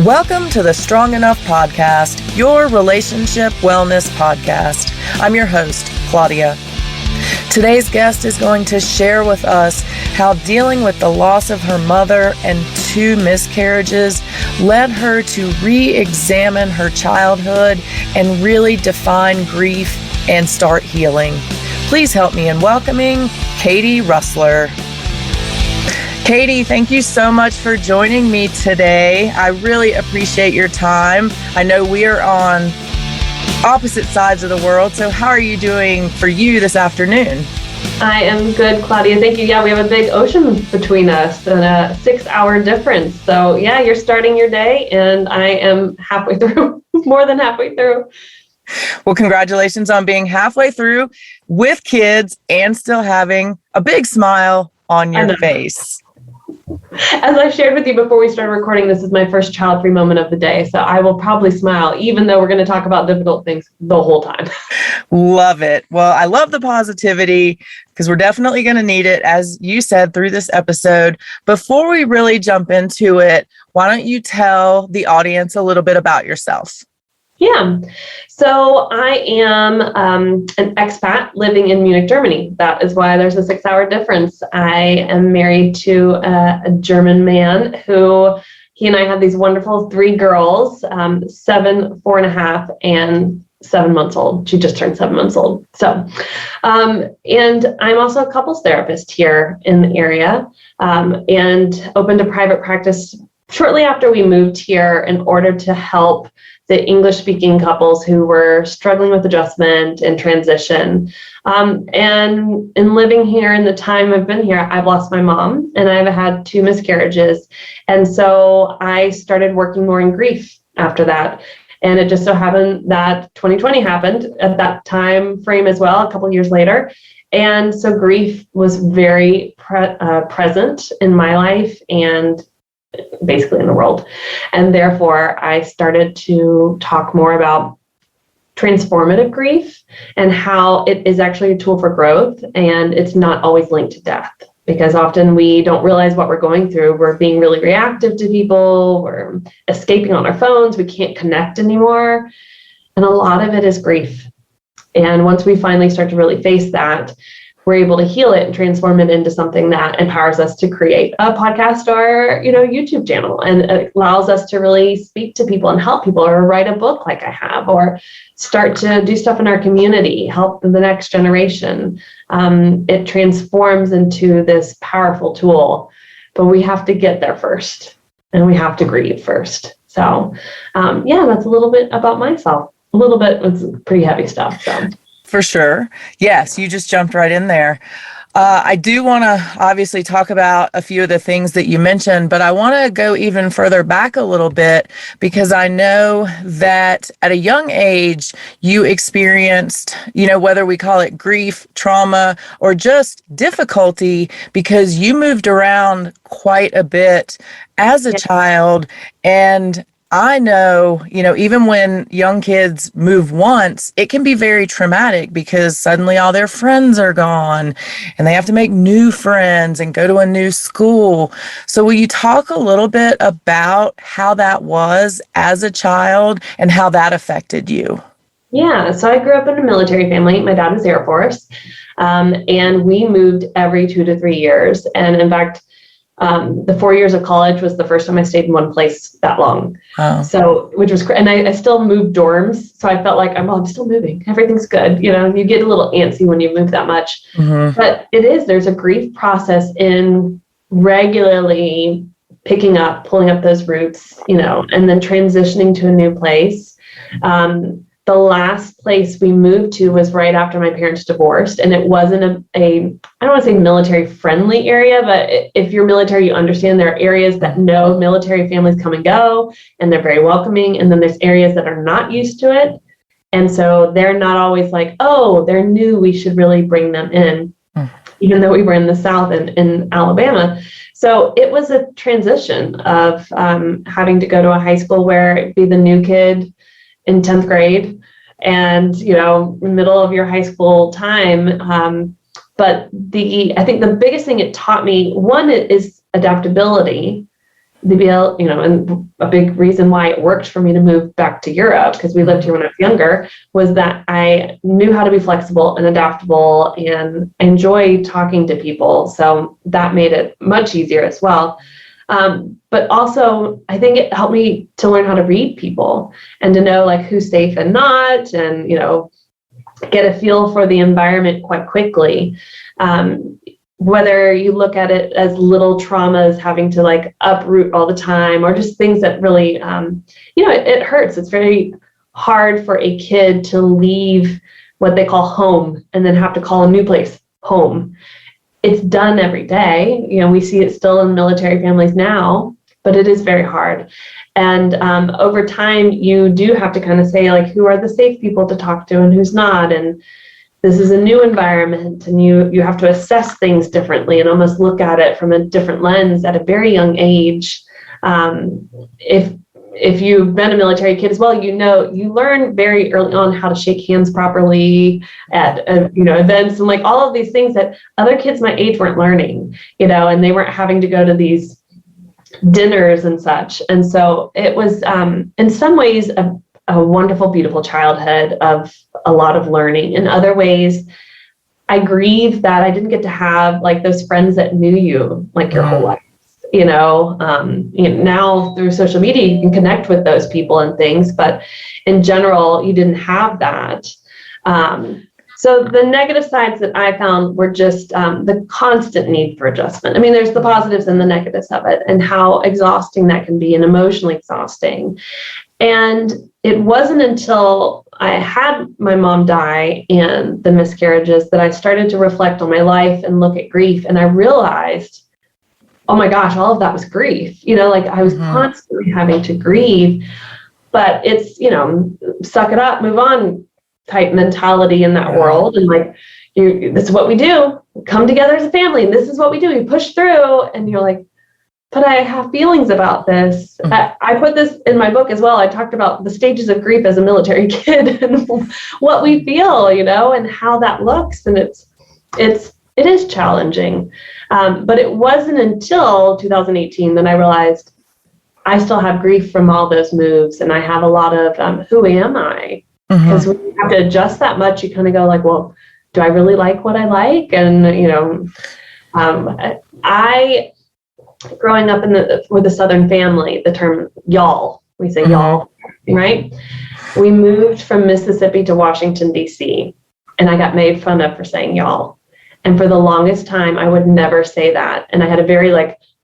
Welcome to the Strong Enough Podcast, your relationship wellness podcast. I'm your host, Claudia. Today's guest is going to share with us how dealing with the loss of her mother and 2 miscarriages led her to re-examine her childhood and really define grief and start healing. Please help me in welcoming Katie Rössler. Katie, thank you so much for joining me today. I really appreciate your time. I know we are on opposite sides of the world, so how are you doing for you this afternoon? I am good, Claudia. Thank you. Yeah, we have a big ocean between us and a 6-hour difference. So yeah, you're starting your day and I am halfway through, more than halfway through. Well, congratulations on being halfway through with kids and still having a big smile on your face. As I shared with you before we started recording, this is my first child-free moment of the day. So I will probably smile, even though we're going to talk about difficult things the whole time. Love it. Well, I love the positivity because we're definitely going to need it, as you said, through this episode. Before we really jump into it, why don't you tell the audience a little bit about yourself? Yeah. So I am an expat living in Munich, Germany. That is why there's a 6-hour difference. I am married to a German man who he and I have these wonderful 3 girls, 7, 4.5, and 7 months old. She just turned 7 months old. So, and I'm also a couples therapist here in the area, and opened a private practice shortly after we moved here in order to help the English-speaking couples who were struggling with adjustment and transition. And in living here in the time I've been here, I've lost my mom and I've had 2 miscarriages. And so I started working more in grief after that. And it just so happened that 2020 happened at that time frame as well, a couple of years later. And so grief was very present in my life and basically in the world. And therefore, I started to talk more about transformative grief and how it is actually a tool for growth. And it's not always linked to death, because often we don't realize what we're going through. We're being really reactive to people. We're escaping on our phones. We can't connect anymore. And a lot of it is grief. And once we finally start to really face that, we're able to heal it and transform it into something that empowers us to create a podcast or, YouTube channel, and it allows us to really speak to people and help people, or write a book like I have, or start to do stuff in our community, help the next generation. It transforms into this powerful tool, but we have to get there first, and we have to grieve first. So, that's a little bit about myself. A little bit, it's pretty heavy stuff. So. For sure. Yes, you just jumped right in there. I do want to obviously talk about a few of the things that you mentioned, but I want to go even further back a little bit, because I know that at a young age, you experienced, whether we call it grief, trauma, or just difficulty, because you moved around quite a bit as a child. And I know, even when young kids move once, it can be very traumatic, because suddenly all their friends are gone and they have to make new friends and go to a new school. So will you talk a little bit about how that was as a child and how that affected you? Yeah, so I grew up in a military family. My dad was Air Force, and we moved every 2 to 3 years. And in fact, the 4 years of college was the first time I stayed in one place that long. Oh. So, which was, and I still moved dorms. So I felt like I'm still moving. Everything's good. You get a little antsy when you move that much, but there's a grief process in regularly pulling up those roots, and then transitioning to a new place. The last place we moved to was right after my parents divorced, and it wasn't I don't want to say military friendly area, but if you're military, you understand there are areas that know military families come and go, and they're very welcoming. And then there's areas that are not used to it. And so they're not always like, oh, they're new, we should really bring them in, even though we were in the South and in Alabama. So it was a transition of having to go to a high school where it'd be the new kid in 10th grade and, middle of your high school time. But I think the biggest thing it taught me, one, is adaptability. and a big reason why it worked for me to move back to Europe, because we lived here when I was younger, was that I knew how to be flexible and adaptable and enjoy talking to people. So that made it much easier as well. But also, I think it helped me to learn how to read people and to know like who's safe and not, and, get a feel for the environment quite quickly. Whether you look at it as little traumas, having to like uproot all the time, or just things that really, it hurts. It's very hard for a kid to leave what they call home and then have to call a new place home. It's done every day. We see it still in military families now, but it is very hard. And over time, you do have to kind of say, like, who are the safe people to talk to and who's not? And this is a new environment, and you have to assess things differently and almost look at it from a different lens at a very young age. If you've been a military kid as well, you learn very early on how to shake hands properly at events, and like all of these things that other kids my age weren't learning, and they weren't having to go to these dinners and such. And so it was in some ways a wonderful, beautiful childhood of a lot of learning. In other ways, I grieve that I didn't get to have like those friends that knew you like your whole life. Now through social media, you can connect with those people and things, but in general, you didn't have that. So the negative sides that I found were just the constant need for adjustment. I mean, there's the positives and the negatives of it, and how exhausting that can be, and emotionally exhausting. And it wasn't until I had my mom die and the miscarriages that I started to reflect on my life and look at grief. And I realized, oh my gosh, all of that was grief. Like I was constantly having to grieve, but it's, suck it up, move on type mentality in that world. And like, this is what we do. We come together as a family, and this is what we do. We push through, and you're like, but I have feelings about this. I put this in my book as well. I talked about the stages of grief as a military kid and what we feel, and how that looks. And it is challenging. But it wasn't until 2018 that I realized I still have grief from all those moves. And I have a lot of, who am I? Because when you have to adjust that much, you kind of go like, well, do I really like what I like? And, I, growing up with a Southern family, the term y'all, we say y'all, right? We moved from Mississippi to Washington, D.C., and I got made fun of for saying y'all. And for the longest time, I would never say that. And I had a very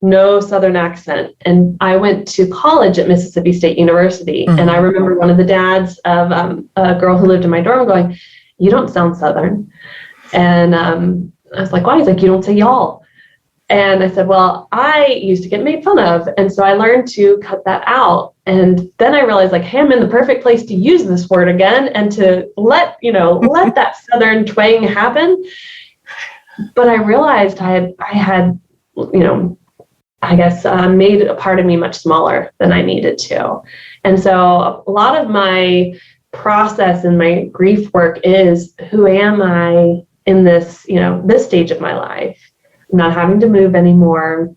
no Southern accent. And I went to college at Mississippi State University. And I remember one of the dads of a girl who lived in my dorm going, "You don't sound Southern." And I was like, why? He's like, "You don't say y'all." And I said, well, I used to get made fun of. And so I learned to cut that out. And then I realized, like, hey, I'm in the perfect place to use this word again and to let that Southern twang happen. But I realized I had made a part of me much smaller than I needed to. And so a lot of my process and my grief work is, who am I in this, this stage of my life? I'm not having to move anymore.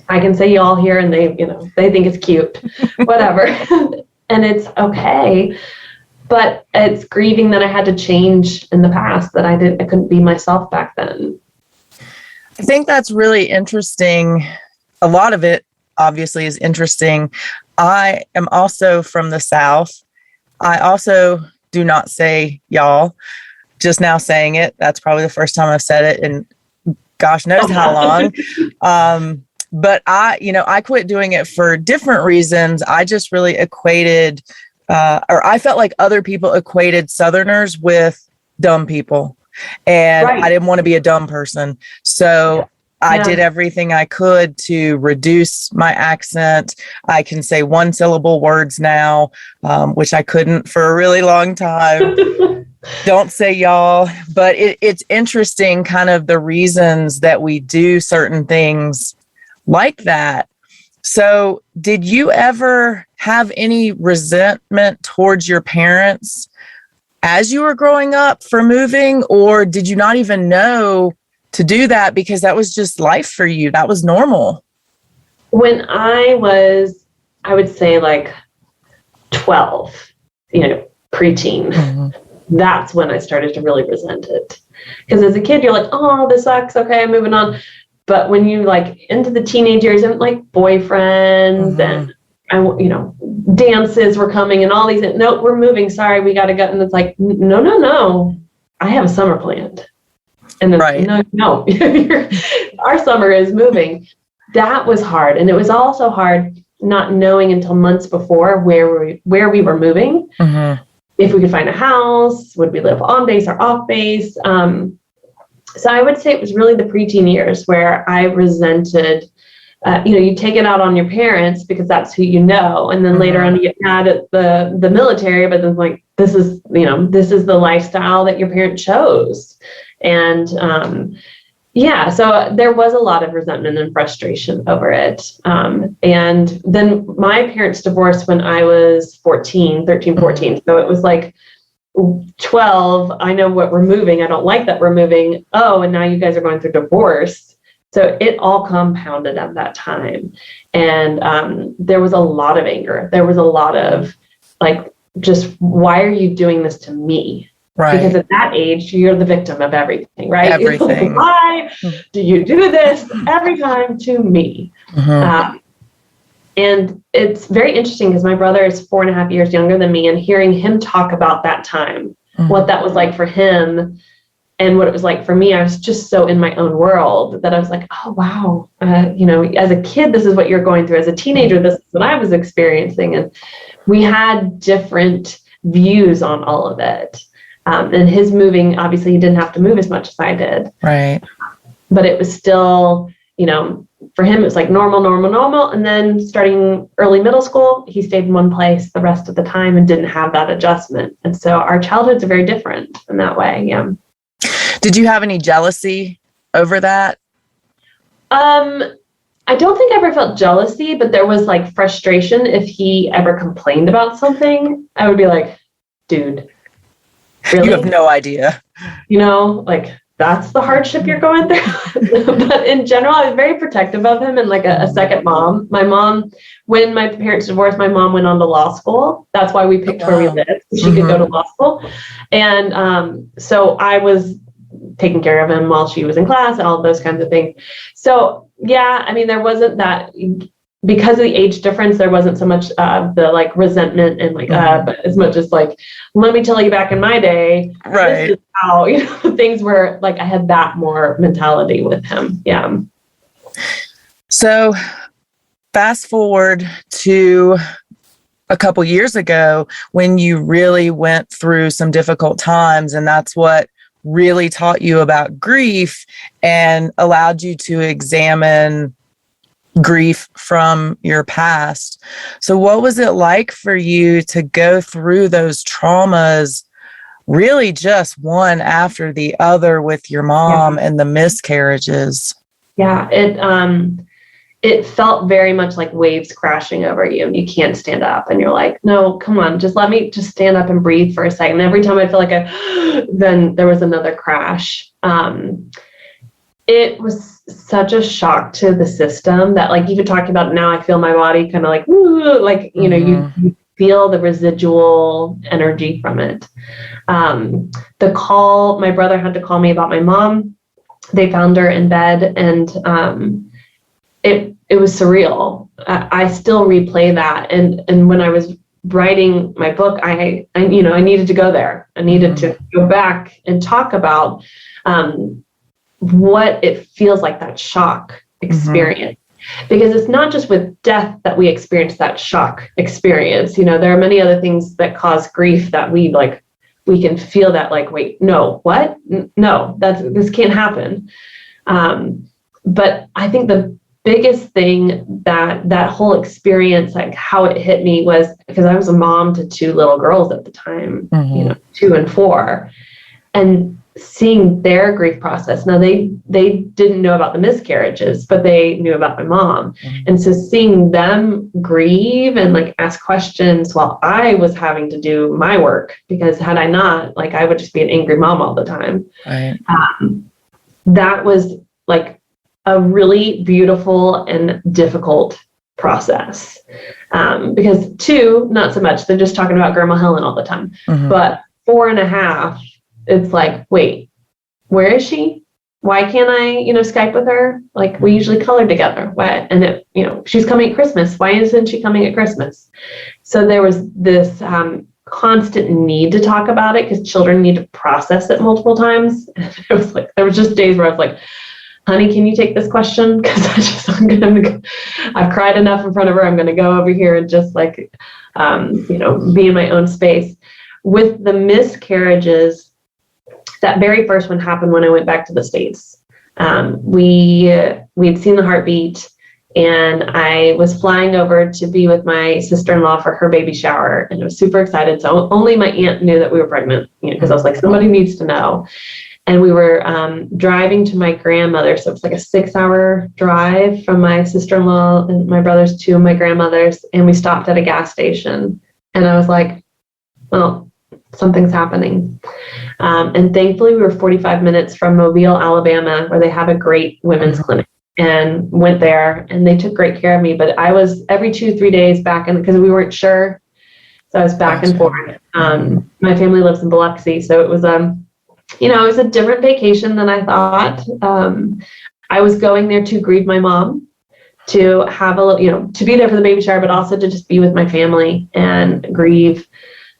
I can say y'all here, and they think it's cute, whatever. And it's okay. But it's grieving that I had to change in the past, that I couldn't be myself back then. I think that's really interesting. A lot of it obviously is interesting. I am also from the South. I also do not say y'all. Just now saying it, that's probably the first time I've said it in gosh knows how long. But I quit doing it for different reasons. I just really equated, or I felt like other people equated Southerners with dumb people. And I didn't want to be a dumb person. So I did everything I could to reduce my accent. I can say one syllable words now, which I couldn't for a really long time. Don't say y'all. But it's interesting kind of the reasons that we do certain things like that. So did you ever have any resentment towards your parents as you were growing up for moving, or did you not even know to do that because that was just life for you? That was normal. When I would say like 12, preteen, that's when I started to really resent it. Because as a kid, you're like, oh, this sucks. Okay, I'm moving on. But when you like into the teenage years and like boyfriends and dances were coming and all these, no, we're moving. Sorry, we got to go. And it's like, no. I have a summer planned. And then, no, our summer is moving. That was hard. And it was also hard not knowing until months before where we were moving. If we could find a house, would we live on base or off base? So I would say it was really the preteen years where I resented, you take it out on your parents because that's who you know. And then later on you get mad at the military, but then like, this is the lifestyle that your parent chose. And so there was a lot of resentment and frustration over it. And then my parents divorced when I was 13, 14. So it was like 12, I know what we're moving. I don't like that we're moving. Oh, and now you guys are going through divorce. So it all compounded at that time. And there was a lot of anger. There was a lot of like, just why are you doing this to me? Right. Because at that age, you're the victim of everything, right? Everything. Why do you do this every time to me? And it's very interesting because my brother is 4.5 years younger than me, and hearing him talk about that time, what that was like for him and what it was like for me, I was just so in my own world that I was like, oh, wow. As a kid, this is what you're going through. As a teenager, this is what I was experiencing. And we had different views on all of it. And his moving, obviously, he didn't have to move as much as I did. Right. But it was still, for him, it was like normal. And then starting early middle school, he stayed in one place the rest of the time and didn't have that adjustment. And so our childhoods are very different in that way. Yeah. Did you have any jealousy over that? I don't think I ever felt jealousy, but there was like frustration if he ever complained about something. I would be like, dude, really? You have no idea. Like that's the hardship you're going through. But in general, I was very protective of him and like a second mom. My mom, when my parents divorced, my mom went on to law school. That's why we picked where we lived. So she could go to law school. And so I was taking care of him while she was in class and all those kinds of things. So yeah, there wasn't that, because of the age difference, there wasn't so much the like resentment and like, but as much as like, let me tell you back in my day, right, this is how, things were like, I had that more mentality with him. Yeah. So fast forward to a couple years ago when you really went through some difficult times, and that's what really taught you about grief and allowed you to examine grief from your past. So what was it like for you to go through those traumas, really just one after the other with your mom and the miscarriages? Yeah, it felt very much like waves crashing over you. You can't stand up and you're like, no, come on, just let me just stand up and breathe for a second. Every time I feel like then there was another crash. It was such a shock to the system that like even talking about it now, I feel my body kind of like, woo, like, you feel the residual energy from it. The call, my brother had to call me about my mom. They found her in bed, and it was surreal. I still replay that. And when I was writing my book, I needed to go there. I needed to go back and talk about what it feels like, that shock experience. Because it's not just with death that we experience that shock experience. There are many other things that cause grief that we can feel that like, wait, no, what? No, this can't happen. But I think the biggest thing that whole experience, like how it hit me, was because I was a mom to 2 little girls at the time, 2 and 4, and seeing their grief process. Now they didn't know about the miscarriages, but they knew about my mom. And so seeing them grieve and like ask questions while I was having to do my work, because had I not, like, I would just be an angry mom all the time. Right. That was like a really beautiful and difficult process. Because 2, not so much. They're just talking about Grandma Helen all the time. But 4.5, it's like, wait, where is she? Why can't I, Skype with her? Like, we usually color together. Why? And she's coming at Christmas. Why isn't she coming at Christmas? So there was this constant need to talk about it because children need to process it multiple times. And it was like, there was just days where I was like, honey, can you take this question? Because I've cried enough in front of her. I'm going to go over here and just like, be in my own space. With the miscarriages, that very first one happened when I went back to the States. We'd seen the heartbeat, and I was flying over to be with my sister-in-law for her baby shower, and I was super excited. So only my aunt knew that we were pregnant, because I was like, somebody needs to know. And we were driving to my grandmother. So it was like a 6-hour drive from my sister-in-law and my brothers to my grandmother's. And we stopped at a gas station. And I was like, well, something's happening. And thankfully, we were 45 minutes from Mobile, Alabama, where they have a great women's clinic. And went there, and they took great care of me. But I was every 2-3 days back, and because we weren't sure. So I was back and forth. My family lives in Biloxi. So it was it was a different vacation than I thought. I was going there to grieve my mom, to have to be there for the baby shower, but also to just be with my family and grieve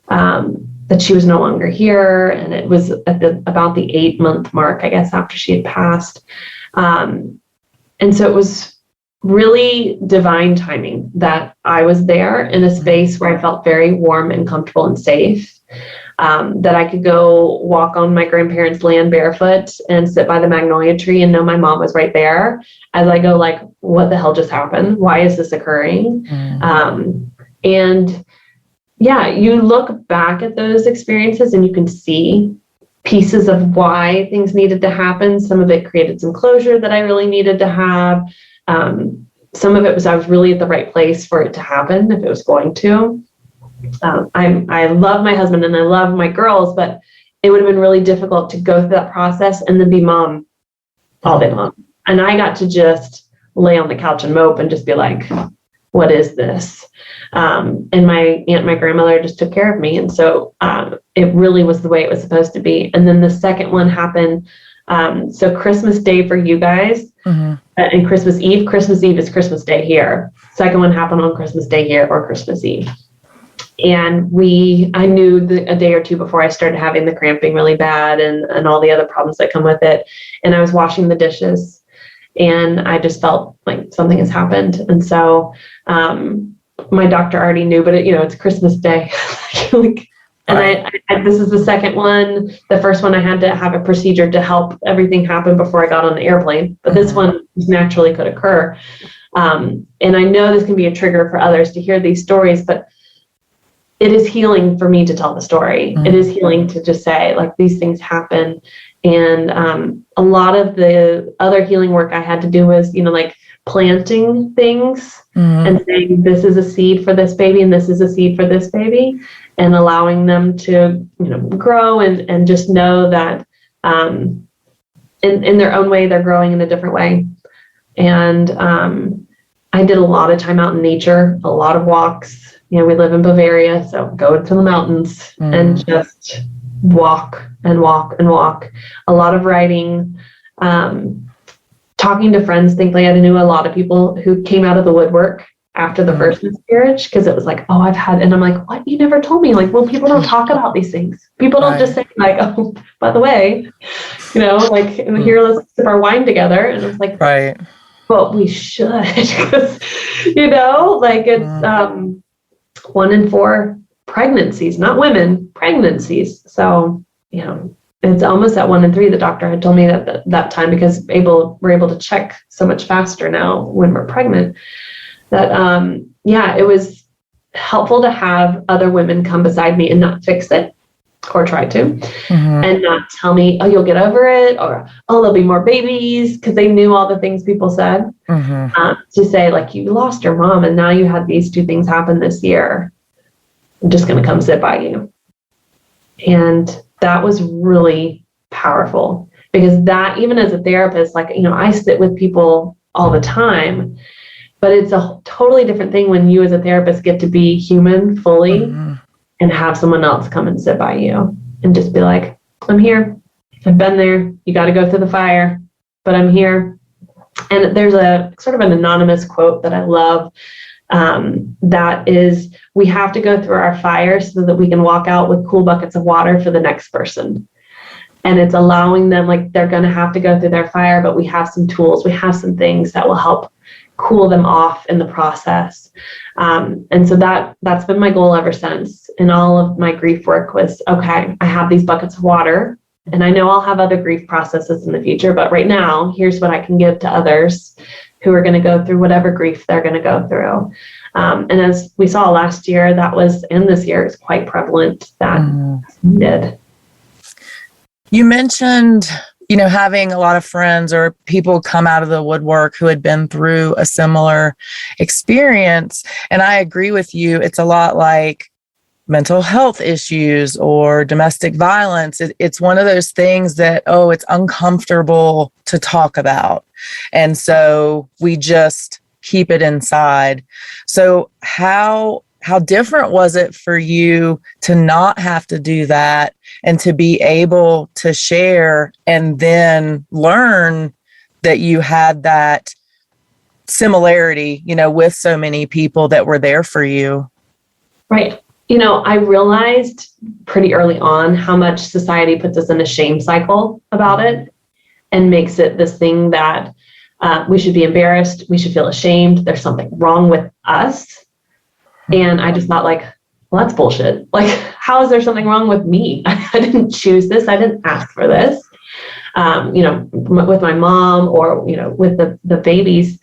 that she was no longer here. And it was at about the 8-month mark, I guess, after she had passed. And so it was really divine timing that I was there in a space where I felt very warm and comfortable and safe. That I could go walk on my grandparents' land barefoot and sit by the magnolia tree and know my mom was right there as I go like, what the hell just happened? Why is this occurring? And yeah, you look back at those experiences and you can see pieces of why things needed to happen. Some of it created some closure that I really needed to have. Some of it was I was really at the right place for it to happen if it was going to. I love my husband and I love my girls, but it would have been really difficult to go through that process and then be mom all day long. And I got to just lay on the couch and mope and just be like, what is this? And my aunt, my grandmother just took care of me. And so it really was the way it was supposed to be. And then the second one happened. So Christmas Day for you guys and Christmas Eve is Christmas Day here. Second one happened on Christmas Day here or Christmas Eve. And I knew a day or two before I started having the cramping really bad and all the other problems that come with it. And I was washing the dishes and I just felt like something has happened. And so my doctor already knew, but it's Christmas Day. And I this is the second one. The first one I had to have a procedure to help everything happen before I got on the airplane. But this one naturally could occur. And I know this can be a trigger for others to hear these stories, but it is healing for me to tell the story. It is healing to just say, like, these things happen. And a lot of the other healing work I had to do was, like planting things and saying, this is a seed for this baby and this is a seed for this baby, and allowing them to, grow and just know that in their own way, they're growing in a different way. And I did a lot of time out in nature, a lot of walks. We live in Bavaria, so go to the mountains and just walk and walk and walk. A lot of writing, talking to friends. Thankfully, I knew a lot of people who came out of the woodwork after the first miscarriage, because it was like, oh, I've had, and I'm like, what? You never told me. Like, well, people don't talk about these things. People don't just say like, oh, by the way, here, let's sip our wine together. And it's like, right. Well, we should, because, it's 1 in 4 pregnancies, not women, pregnancies. So, it's almost at 1 in 3. The doctor had told me that time, because we're able to check so much faster now when we're pregnant, that, it was helpful to have other women come beside me and not fix it or try to, and not tell me, oh, you'll get over it, or, oh, there'll be more babies, because they knew all the things people said, to say, like, you lost your mom and now you had these 2 things happen this year. I'm just going to come sit by you. And that was really powerful, Because that, even as a therapist, like, I sit with people all the time, but it's a totally different thing when you as a therapist get to be human fully and have someone else come and sit by you and just be like, I'm here. I've been there. You got to go through the fire, but I'm here. And there's a sort of an anonymous quote that I love, that is, we have to go through our fire so that we can walk out with cool buckets of water for the next person. And it's allowing them, like, they're going to have to go through their fire, but we have some tools, we have some things that will help cool them off in the process. And so that's been my goal ever since. And all of my grief work was, okay, I have these buckets of water, and I know I'll have other grief processes in the future, but right now, here's what I can give to others who are going to go through whatever grief they're going to go through. And as we saw last year, and this year is quite prevalent, that needed. You mentioned, having a lot of friends or people come out of the woodwork who had been through a similar experience. And I agree with you. It's a lot like mental health issues or domestic violence. It's one of those things that, it's uncomfortable to talk about. And so we just keep it inside. So how different was it for you to not have to do that and to be able to share and then learn that you had that similarity, with so many people that were there for you? Right. I realized pretty early on how much society puts us in a shame cycle about it and makes it this thing that we should be embarrassed, we should feel ashamed, there's something wrong with us. And I just thought, like, well, that's bullshit. Like, how is there something wrong with me? I didn't choose this. I didn't ask for this. With my mom or, with the babies.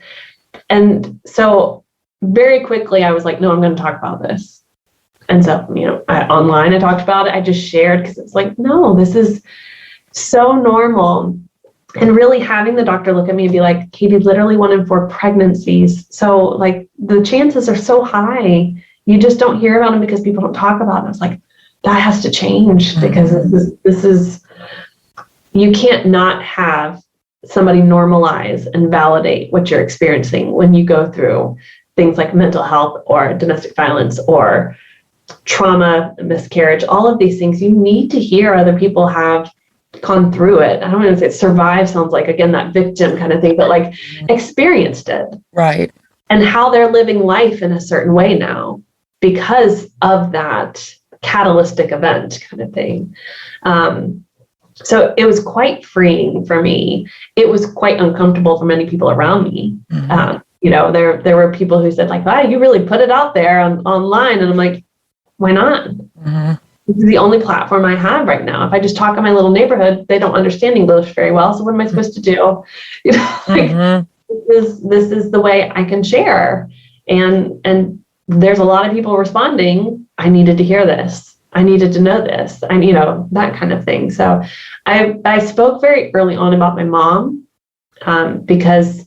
And so very quickly I was like, no, I'm going to talk about this. And so, online I talked about it. I just shared because it's like, no, this is so normal. And really having the doctor look at me and be like, Katie, literally 1 in 4 pregnancies. So like the chances are so high. You just don't hear about them because people don't talk about it. I was like, that has to change because this is, you can't not have somebody normalize and validate what you're experiencing when you go through things like mental health or domestic violence or trauma, miscarriage, all of these things. You need to hear other people have gone through it. I don't want to say survive sounds like, again, that victim kind of thing, but like experienced it. Right. And how they're living life in a certain way now because of that catalytic event kind of thing. So it was quite freeing for me. It was quite uncomfortable for many people around me. There were people who said like, wow, you really put it out there online. And I'm like, why not? This is the only platform I have right now. If I just talk in my little neighborhood, they don't understand English very well. So what am I supposed to do? This is the way I can share. And there's a lot of people responding. I needed to hear this. I needed to know this. That kind of thing. So I spoke very early on about my mom because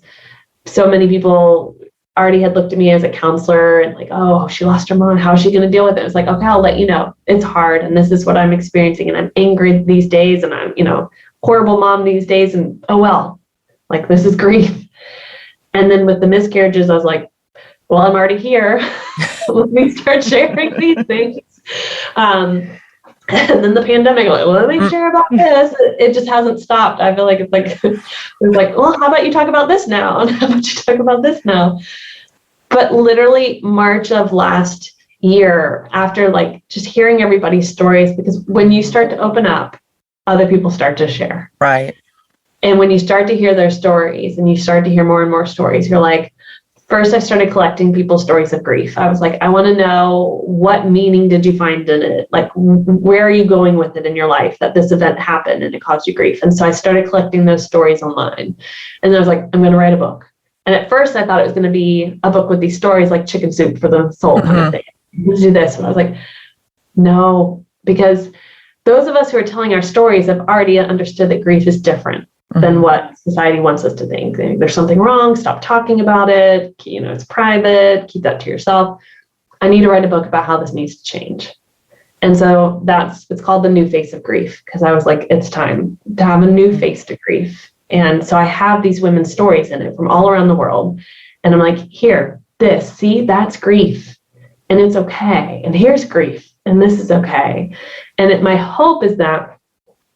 so many people already had looked at me as a counselor and like, oh, she lost her mom. How is she going to deal with it? It was like, okay, I'll let you know. It's hard. And this is what I'm experiencing. And I'm angry these days. And I'm, horrible mom these days. And oh, well, like this is grief. And then with the miscarriages, I was like, well, I'm already here. Let me start sharing these things. And then the pandemic, like, well, let me share about this. It just hasn't stopped. I feel like it's like, well, how about you talk about this now? And how about you talk about this now? But literally March of last year, after like just hearing everybody's stories, because when you start to open up, other people start to share. Right. And when you start to hear their stories and you start to hear more and more stories, you're like, first, I started collecting people's stories of grief. I was like, I want to know, what meaning did you find in it? Like, where are you going with it in your life that this event happened and it caused you grief? And so I started collecting those stories online. And then I was like, I'm going to write a book. And at first I thought it was going to be a book with these stories like Chicken Soup for the Soul kind of thing. Let's do this. And I was like, no, because those of us who are telling our stories have already understood that grief is different than what society wants us to think. There's something wrong, stop talking about it, it's private, keep that to yourself. I need to write a book about how this needs to change. And so it's called the new face of grief, because I was like, it's time to have a new face to grief. And so I have these women's stories in it from all around the world. And I'm like, here, that's grief. And it's okay. And here's grief. And this is okay. And my hope is that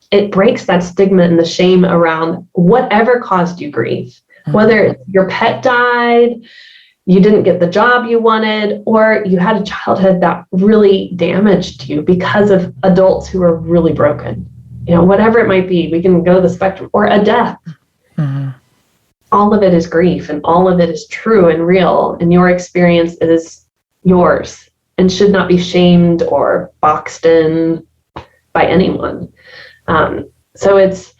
it breaks that stigma and the shame around whatever caused you grief, whether your pet died, you didn't get the job you wanted, or you had a childhood that really damaged you because of adults who are really broken. Whatever it might be, we can go to the spectrum, or a death. Mm-hmm. All of it is grief, and all of it is true and real, and your experience is yours and should not be shamed or boxed in by anyone. So it's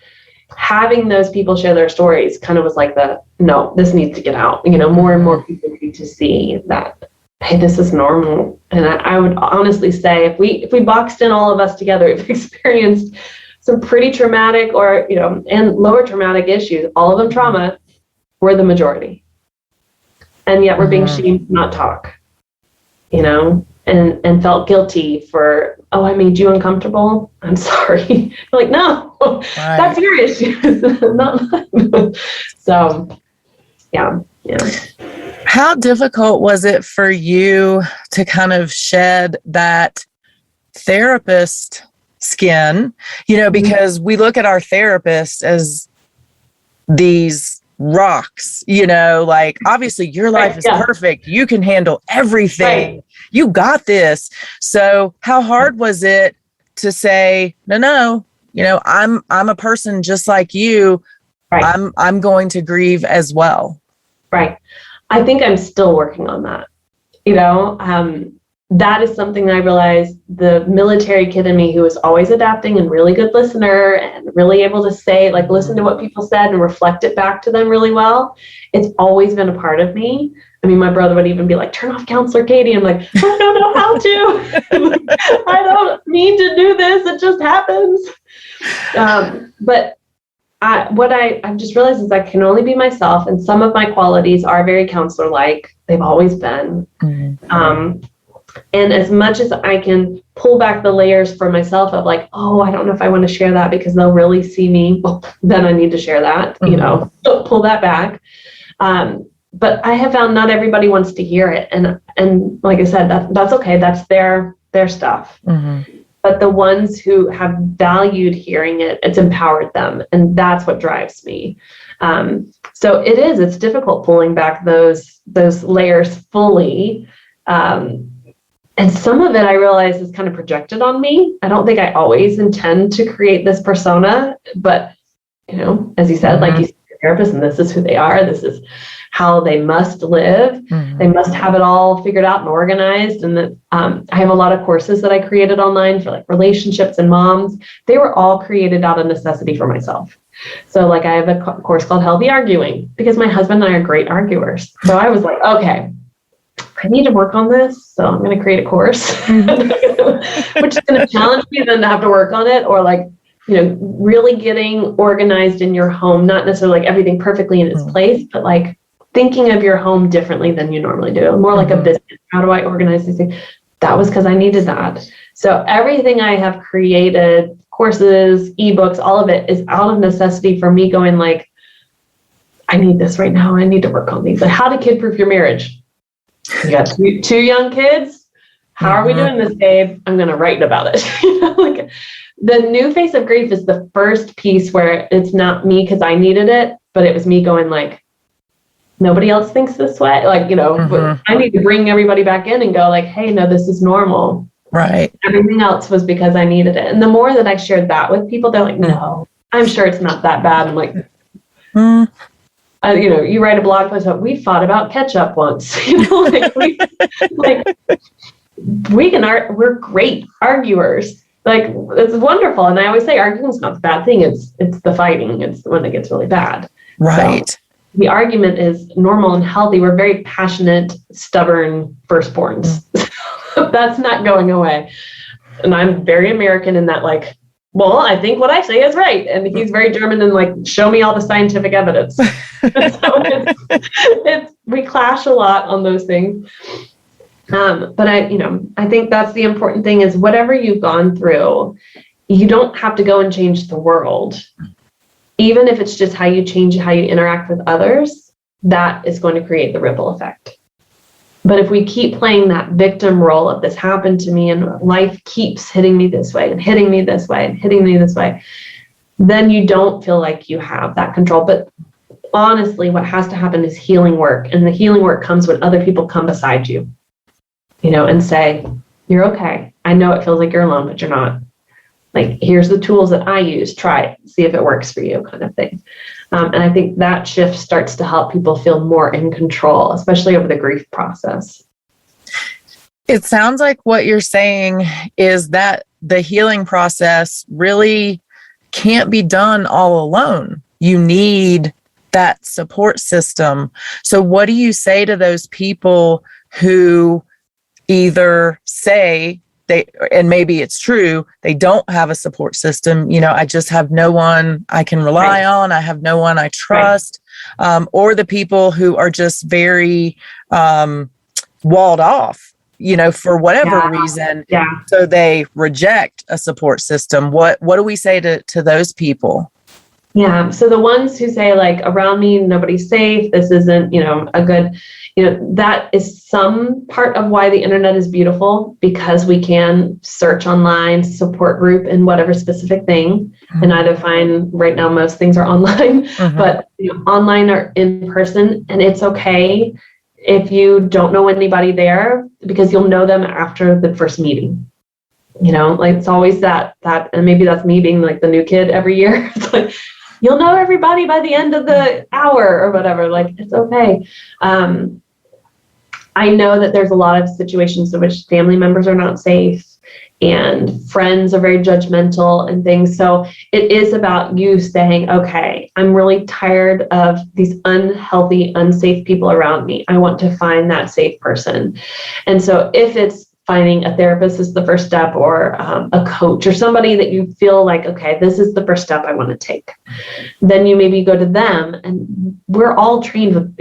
having those people share their stories kind of was like no, this needs to get out. More and more people need to see that, hey, this is normal. And I would honestly say if we boxed in all of us together, we've experienced some pretty traumatic and lower traumatic issues, all of them trauma, we're the majority. And yet we're being shamed to not talk, and felt guilty for, oh, I made you uncomfortable. I'm sorry. Like, no, right. That's your issue, not mine. So, yeah. How difficult was it for you to kind of shed that therapist skin? Because we look at our therapist as these rocks, like obviously your life is perfect. You can handle everything. Right. You got this. So how hard was it to say, no, I'm a person just like you. Right. I'm going to grieve as well. Right. I think I'm still working on that. That is something I realized the military kid in me who was always adapting and really good listener and really able to say, like, listen to what people said and reflect it back to them really well. It's always been a part of me. I mean, my brother would even be like, turn off Counselor Katie. I'm like, I don't know how to. I don't mean to do this. It just happens. But what I've just realized is I can only be myself. And some of my qualities are very counselor-like. They've always been. Mm-hmm. And as much as I can pull back the layers for myself of like, oh, I don't know if I want to share that because they'll really see me. Well, then I need to share that, mm-hmm. Pull that back. But I have found not everybody wants to hear it. And like I said, that's okay. That's their stuff. Mm-hmm. But the ones who have valued hearing it, it's empowered them. And that's what drives me. So it's difficult pulling back those layers fully. And some of it I realize is kind of projected on me. I don't think I always intend to create this persona, but as you said, mm-hmm. like you said, therapist, and this is who they are. This is how they must live. Mm-hmm. They must have it all figured out and organized. And that I have a lot of courses that I created online for like relationships and moms. They were all created out of necessity for myself. So like I have a course called Healthy Arguing because my husband and I are great arguers. So I was like, okay, I need to work on this. So I'm going to create a course, which is going to challenge me then to have to work on it, or like, really getting organized in your home, not necessarily like everything perfectly in its place, but like thinking of your home differently than you normally do, more like a business. How do I organize these things? That was because I needed that. So everything I have created, courses, ebooks, all of it is out of necessity for me going like, I need this right now. I need to work on these. Like how to kid-proof your marriage. You got two young kids. How are we doing this, babe? I'm going to write about it. Like the new face of grief is the first piece where it's not me because I needed it, but it was me going like, nobody else thinks this way. Like, I need to bring everybody back in and go like, hey, no, this is normal. Right. Everything else was because I needed it. And the more that I shared that with people, they're like, no, I'm sure it's not that bad. I'm like, you write a blog post about, we fought about ketchup once, we're great arguers. Like, it's wonderful. And I always say arguing's not the bad thing. It's the fighting. It's the one that gets really bad. Right. So the argument is normal and healthy. We're very passionate, stubborn firstborns. That's not going away. And I'm very American in that, like, well, I think what I say is right. And he's very German and like, show me all the scientific evidence. So we clash a lot on those things. But I think that's the important thing is whatever you've gone through, you don't have to go and change the world. Even if it's just how you change how you interact with others, that is going to create the ripple effect. But if we keep playing that victim role of this happened to me and life keeps hitting me this way and hitting me this way and hitting me this way, then you don't feel like you have that control. But honestly, what has to happen is healing work. And the healing work comes when other people come beside you, and say, you're okay. I know it feels like you're alone, but you're not. Like, here's the tools that I use. Try it. See if it works for you, kind of thing. And I think that shift starts to help people feel more in control, especially over the grief process. It sounds like what you're saying is that the healing process really can't be done all alone. You need that support system. So what do you say to those people who either say and maybe it's true, they don't have a support system. I just have no one I can rely on. I have no one I trust. Or the people who are just very walled off, for whatever reason. Yeah. So they reject a support system. What do we say to those people? Yeah. So the ones who say, like, around me, nobody's safe. This isn't, a good, that is some part of why the internet is beautiful, because we can search online, support group in whatever specific thing, and either find, right now, most things are online, but online or in person. And it's okay if you don't know anybody there, because you'll know them after the first meeting. Like, it's always that, and maybe that's me being like the new kid every year. It's like, you'll know everybody by the end of the hour or whatever. Like, it's okay. I know that there's a lot of situations in which family members are not safe and friends are very judgmental and things. So it is about you saying, okay, I'm really tired of these unhealthy, unsafe people around me. I want to find that safe person. And so if it's finding a therapist is the first step, or a coach or somebody that you feel like, okay, this is the first step I want to take. Then you maybe go to them, and we're all trained with,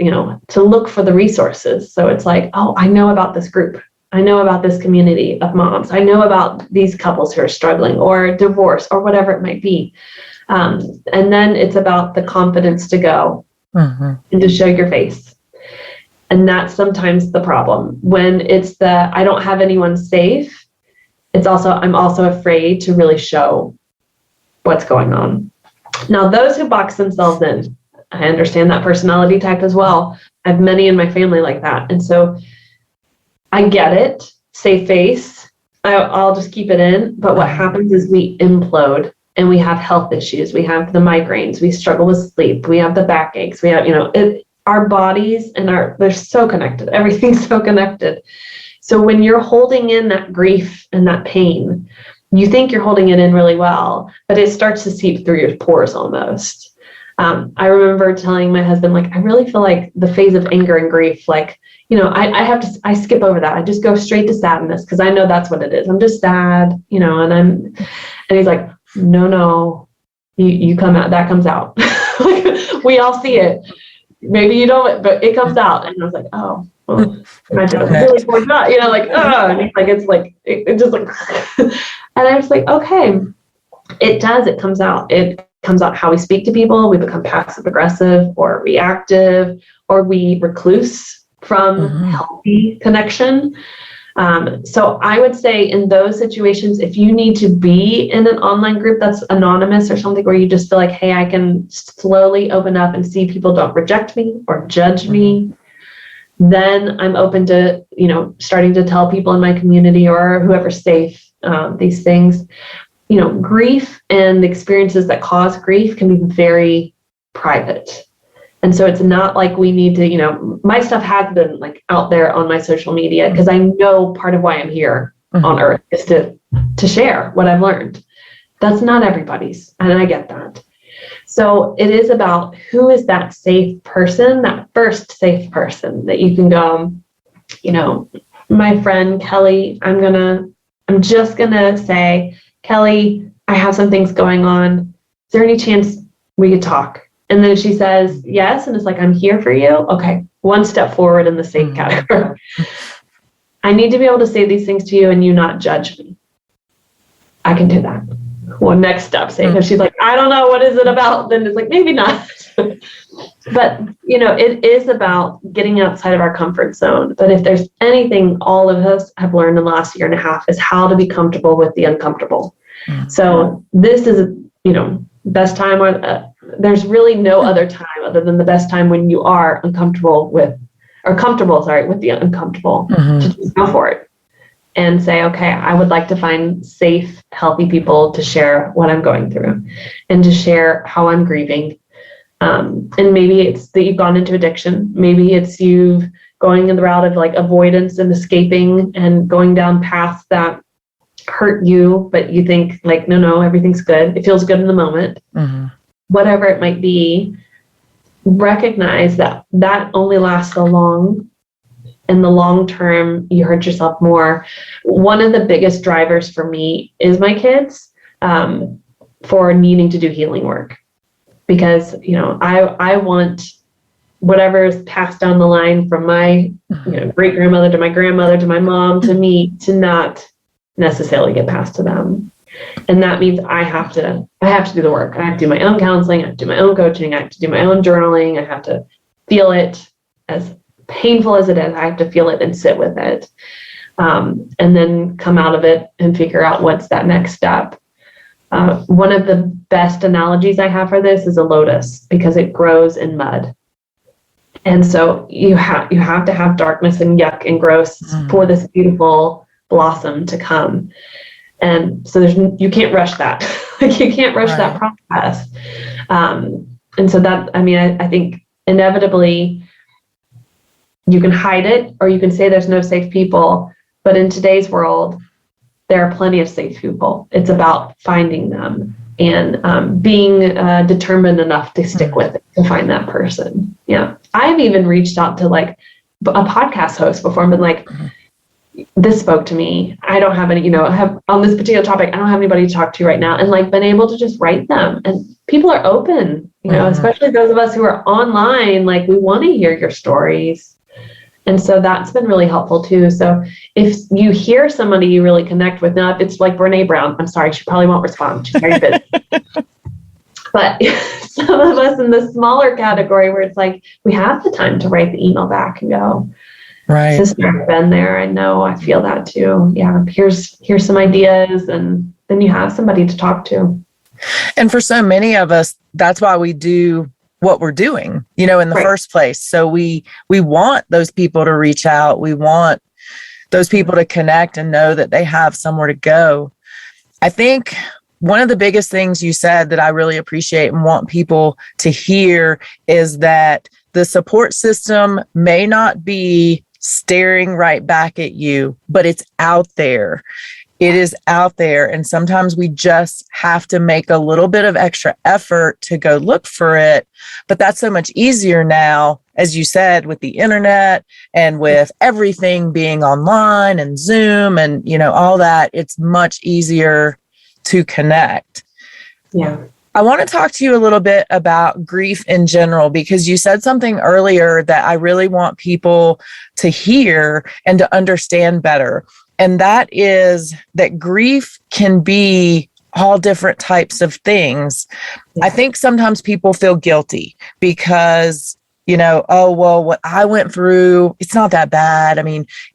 to look for the resources. So it's like, oh, I know about this group. I know about this community of moms. I know about these couples who are struggling or divorce or whatever it might be. And then it's about the confidence to go and to show your face. And that's sometimes the problem. When it's I don't have anyone safe, I'm also afraid to really show what's going on. Now, those who box themselves in, I understand that personality type as well. I have many in my family like that. And so I get it, save face. I'll just keep it in. But what happens is we implode and we have health issues. We have the migraines, we struggle with sleep, we have the backaches, we have, our bodies and they're so connected. Everything's so connected. So when you're holding in that grief and that pain, you think you're holding it in really well, but it starts to seep through your pores almost. I remember telling my husband, like, I really feel like the phase of anger and grief, like, I skip over that. I just go straight to sadness because I know that's what it is. I'm just sad, and he's like, no, you come out, that comes out. We all see it. Maybe you don't, but it comes out. And I was like, oh, well, I just really forgot, and he's like, it's like, it just like, and I was like, okay, it does. It comes out. It comes out how we speak to people. We become passive aggressive or reactive, or we recluse from healthy connection. So I would say in those situations, if you need to be in an online group that's anonymous or something where you just feel like, hey, I can slowly open up and see people don't reject me or judge me, then I'm open to, starting to tell people in my community or whoever's safe, these things. Grief and the experiences that cause grief can be very private. And so it's not like we need to, my stuff has been like out there on my social media because I know part of why I'm here on earth is to share what I've learned. That's not everybody's, and I get that. So it is about who is that safe person, that first safe person that you can go, my friend Kelly, I'm just gonna say, Kelly, I have some things going on. Is there any chance we could talk? And then she says yes, and it's like, I'm here for you. Okay, one step forward in the safe category. I need to be able to say these things to you and you not judge me. I can do that. Well, next step, say, if she's like, I don't know, what is it about? Then it's like, maybe not. But, it is about getting outside of our comfort zone. But if there's anything all of us have learned in the last year and a half is how to be comfortable with the uncomfortable. Mm-hmm. So this is, best time, or there's really no other time other than the best time when you are comfortable with the uncomfortable, to just go for it and say, okay, I would like to find safe, healthy people to share what I'm going through and to share how I'm grieving. And maybe it's that you've gone into addiction. Maybe it's you going in the route of like avoidance and escaping and going down paths that hurt you, but you think like, no, everything's good. It feels good in the moment. Mm-hmm. Whatever it might be, recognize that only lasts so long. In the long term, you hurt yourself more. One of the biggest drivers for me is my kids, for needing to do healing work. Because, I want whatever is passed down the line from my great grandmother to my grandmother to my mom to me to not necessarily get passed to them. And that means I have to do the work. I have to do my own counseling. I have to do my own coaching. I have to do my own journaling. I have to feel it, as painful as it is. I have to feel it and sit with it, and then come out of it and figure out what's that next step. One of the best analogies I have for this is a lotus, because it grows in mud. And so you have to have darkness and yuck and gross for this beautiful blossom to come. And so you can't rush that. Like you can't rush that process. And so that, I think inevitably you can hide it, or you can say there's no safe people. But in today's world, there are plenty of safe people. It's about finding them and being determined enough to stick with it, to find that person. Yeah. I've even reached out to like a podcast host before and been like, this spoke to me. I don't have any, on this particular topic, I don't have anybody to talk to right now. And like been able to just write them. And people are open, especially those of us who are online, like we want to hear your stories. And so that's been really helpful too. So if you hear somebody you really connect with, now if it's like Brene Brown, I'm sorry, she probably won't respond. She's very busy. But some of us in the smaller category where it's like, we have the time to write the email back and go, right, sister, I've been there. I know, I feel that too. Yeah, here's some ideas. And then you have somebody to talk to. And for so many of us, that's why we do what we're doing, in the first place. So we want those people to reach out. We want those people to connect and know that they have somewhere to go. I think one of the biggest things you said that I really appreciate and want people to hear is that the support system may not be staring right back at you, but it's out there. It is out there. And sometimes we just have to make a little bit of extra effort to go look for it. But that's so much easier now, as you said, with the internet and with everything being online and Zoom and, all that. It's much easier to connect. Yeah. I want to talk to you a little bit about grief in general, because you said something earlier that I really want people to hear and to understand better. And that is that grief can be all different types of things. I think sometimes people feel guilty because, oh, well, what I went through, it's not that bad.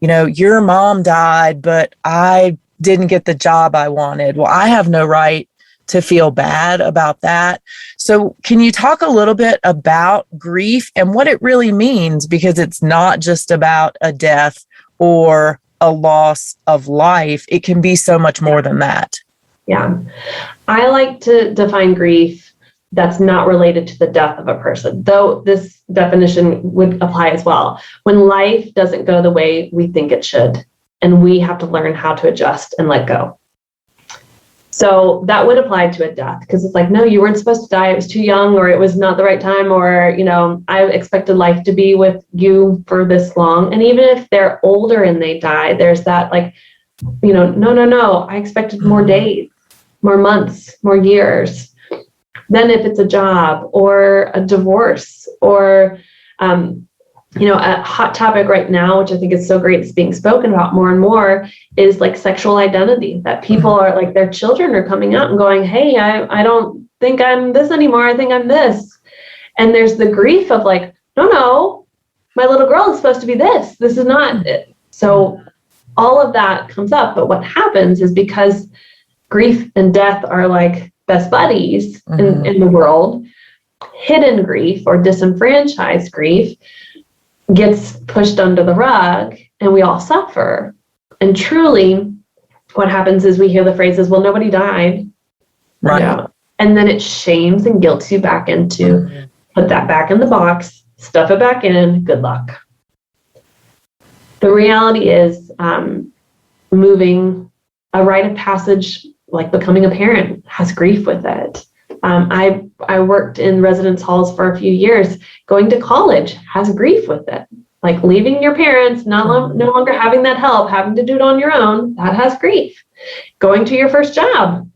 Your mom died, but I didn't get the job I wanted. Well, I have no right to feel bad about that. So can you talk a little bit about grief and what it really means? Because it's not just about a death or a loss of life. It can be so much more than that. Yeah. I like to define grief that's not related to the death of a person, though this definition would apply as well. When life doesn't go the way we think it should, and we have to learn how to adjust and let go. So that would apply to a death, because it's like, no, you weren't supposed to die. It was too young, or it was not the right time, or, I expected life to be with you for this long. And even if they're older and they die, there's that like, no, I expected more days, more months, more years. Then if it's a job or a divorce or a hot topic right now, which I think is so great, is being spoken about more and more, is like sexual identity, that people are like, their children are coming out and going, hey, I don't think I'm this anymore. I think I'm this. And there's the grief of like, no, my little girl is supposed to be this. This is not it. So all of that comes up. But what happens is, because grief and death are like best buddies in the world, hidden grief or disenfranchised grief gets pushed under the rug, and we all suffer. And truly what happens is we hear the phrases, well, nobody died. Right. Yeah. And then it shames and guilts you back into, put that back in the box, stuff it back in, good luck. The reality is, moving a rite of passage, like becoming a parent, has grief with it. I worked in residence halls for a few years. Going to college has grief with it. Like leaving your parents, no longer having that help, having to do it on your own, that has grief. Going to your first job,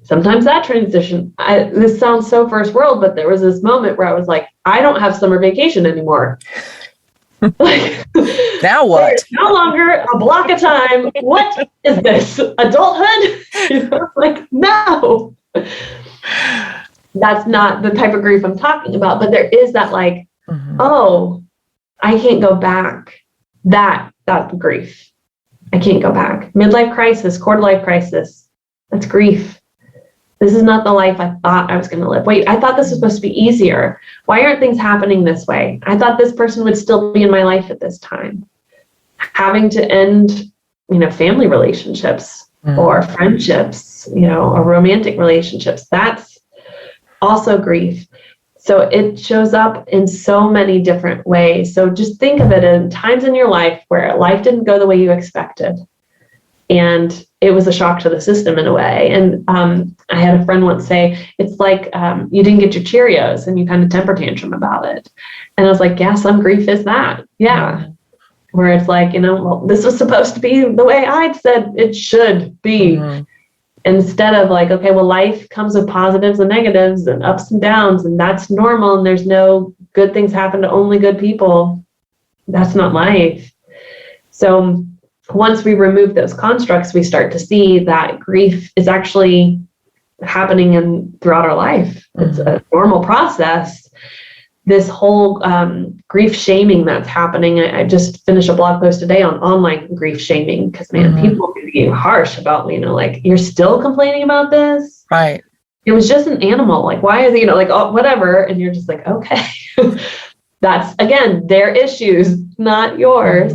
sometimes that transition. This sounds so first world, but there was this moment where I was like, I don't have summer vacation anymore. Like, now what? No longer a block of time. What is this? Adulthood? Like, no. That's not the type of grief I'm talking about, but there is that like, oh, I can't go back. That grief. I can't go back. Midlife crisis, quarter life crisis. That's grief. This is not the life I thought I was going to live. Wait, I thought this was supposed to be easier. Why aren't things happening this way? I thought this person would still be in my life at this time. Having to end, family relationships or friendships, or romantic relationships. That's also grief. So it shows up in so many different ways. So just think of it in times in your life where life didn't go the way you expected. And it was a shock to the system in a way. And I had a friend once say, it's like you didn't get your Cheerios and you kind of temper tantrum about it. And I was like, yeah, some grief is that. Yeah. Where it's like, well, this was supposed to be the way I'd said it should be. Instead of like, okay, well, life comes with positives and negatives and ups and downs, and that's normal. And there's no good things happen to only good people. That's not life. So once we remove those constructs, we start to see that grief is actually happening throughout our life. It's a normal process. This whole grief shaming that's happening. I just finished a blog post today on online grief shaming, because man, people can be harsh about, like, you're still complaining about this. Right. It was just an animal. Like, why is it, like, oh, whatever. And you're just like, okay, that's again, their issues, not yours.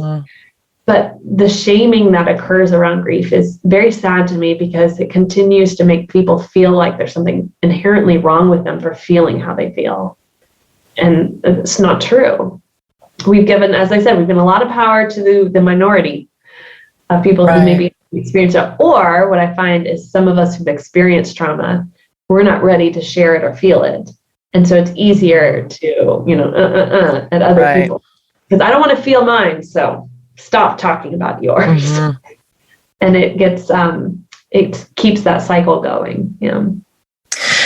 But the shaming that occurs around grief is very sad to me, because it continues to make people feel like there's something inherently wrong with them for feeling how they feel. And it's not true. We've given, as I said, we've given a lot of power to the minority of people who maybe experience it. Or what I find is some of us who've experienced trauma, we're not ready to share it or feel it. And so it's easier to, at other people. Because I don't want to feel mine, so stop talking about yours. And it gets, it keeps that cycle going.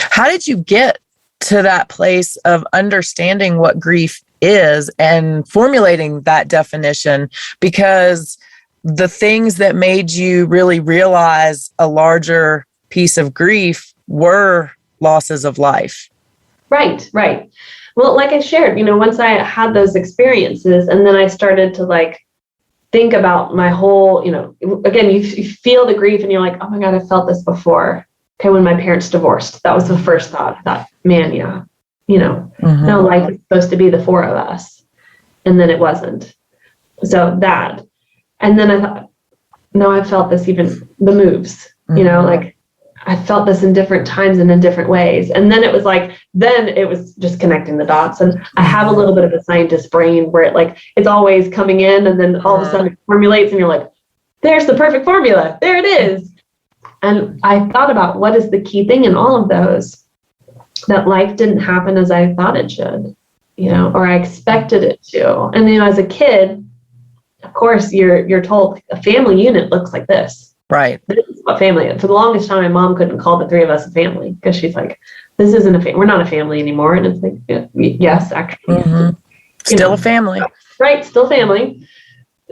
How did you get to that place of understanding what grief is and formulating that definition? Because the things that made you really realize a larger piece of grief were losses of life. Right. Well, like I shared, once I had those experiences, and then I started to like think about my whole, again, you feel the grief and you're like, oh my God, I felt this before. Okay, when my parents divorced, that was the first thought. I thought, man, yeah, no, life is supposed to be the four of us. And then it wasn't. So that. And then I thought, no, I felt this, even the moves, like I felt this in different times and in different ways. And then it was like, then it was just connecting the dots. And I have a little bit of a scientist brain where it's always coming in, and then all of a sudden it formulates and you're like, there's the perfect formula. There it is. And I thought about what is the key thing in all of those, that life didn't happen as I thought it should, or I expected it to. And as a kid, of course, you're told a family unit looks like this. Right. This is what family is. For the longest time, my mom couldn't call the three of us a family, because she's like, this isn't a family. We're not a family anymore. And it's like, yes, actually. Still a family. Right, still family.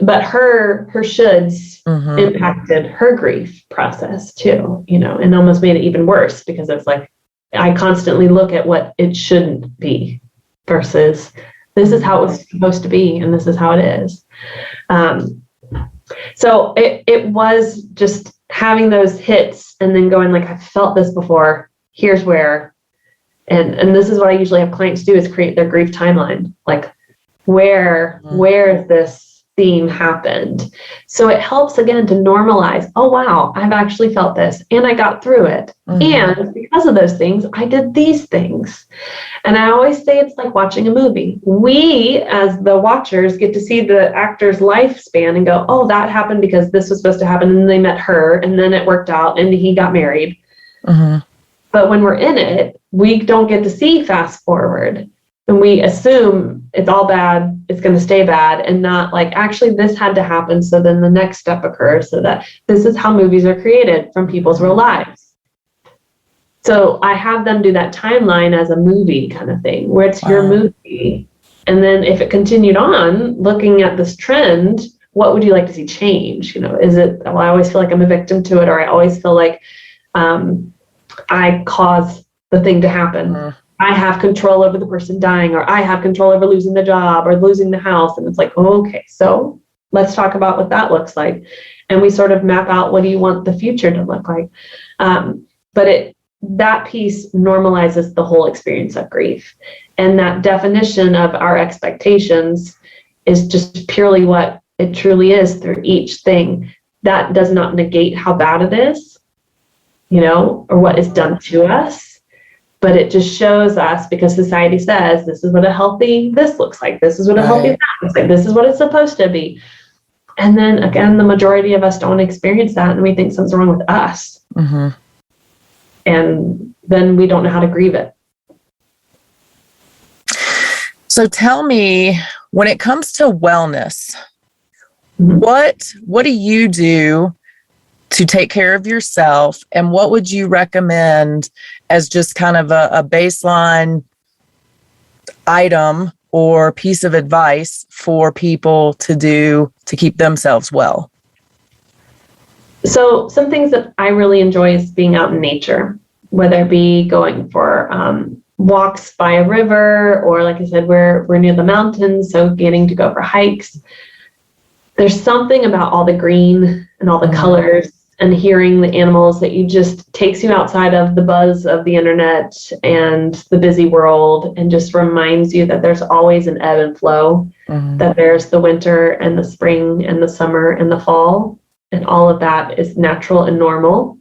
But her shoulds impacted her grief process too, and almost made it even worse because it's like I constantly look at what it shouldn't be versus this is how it was supposed to be and this is how it is. So it was just having those hits and then going like, I felt this before, here's where, and this is what I usually have clients do is create their grief timeline. Like where this theme happened. So it helps again to normalize, oh wow, I've actually felt this and I got through it. And because of those things, I did these things. And I always say it's like watching a movie. We, as the watchers, get to see the actor's lifespan and go, oh, that happened because this was supposed to happen. And then they met her and then it worked out and he got married. But when we're in it, we don't get to see fast forward. And we assume it's all bad, it's going to stay bad, and not like, actually, this had to happen. So then the next step occurs, so that this is how movies are created from people's real lives. So I have them do that timeline as a movie kind of thing, where it's your movie. And then if it continued on, looking at this trend, what would you like to see change? Is it, well, I always feel like I'm a victim to it, or I always feel like I caused the thing to happen. I have control over the person dying, or I have control over losing the job or losing the house. And it's like, okay, so let's talk about what that looks like. And we sort of map out, what do you want the future to look like? But that piece normalizes the whole experience of grief. And that definition of our expectations is just purely what it truly is through each thing. That does not negate how bad it is, or what is done to us. But it just shows us, because society says this is what a healthy this looks like. This is what a healthy that looks like. This is what it's supposed to be. And then again, the majority of us don't experience that, and we think something's wrong with us. And then we don't know how to grieve it. So tell me, when it comes to wellness, what do you do to take care of yourself, and what would you recommend as just kind of a baseline item or piece of advice for people to do to keep themselves well? So some things that I really enjoy is being out in nature, whether it be going for walks by a river, or like I said, we're near the mountains, so getting to go for hikes. There's something about all the green and all the colors and hearing the animals that just takes you outside of the buzz of the internet and the busy world, and just reminds you that there's always an ebb and flow, that there's the winter and the spring and the summer and the fall, and all of that is natural and normal.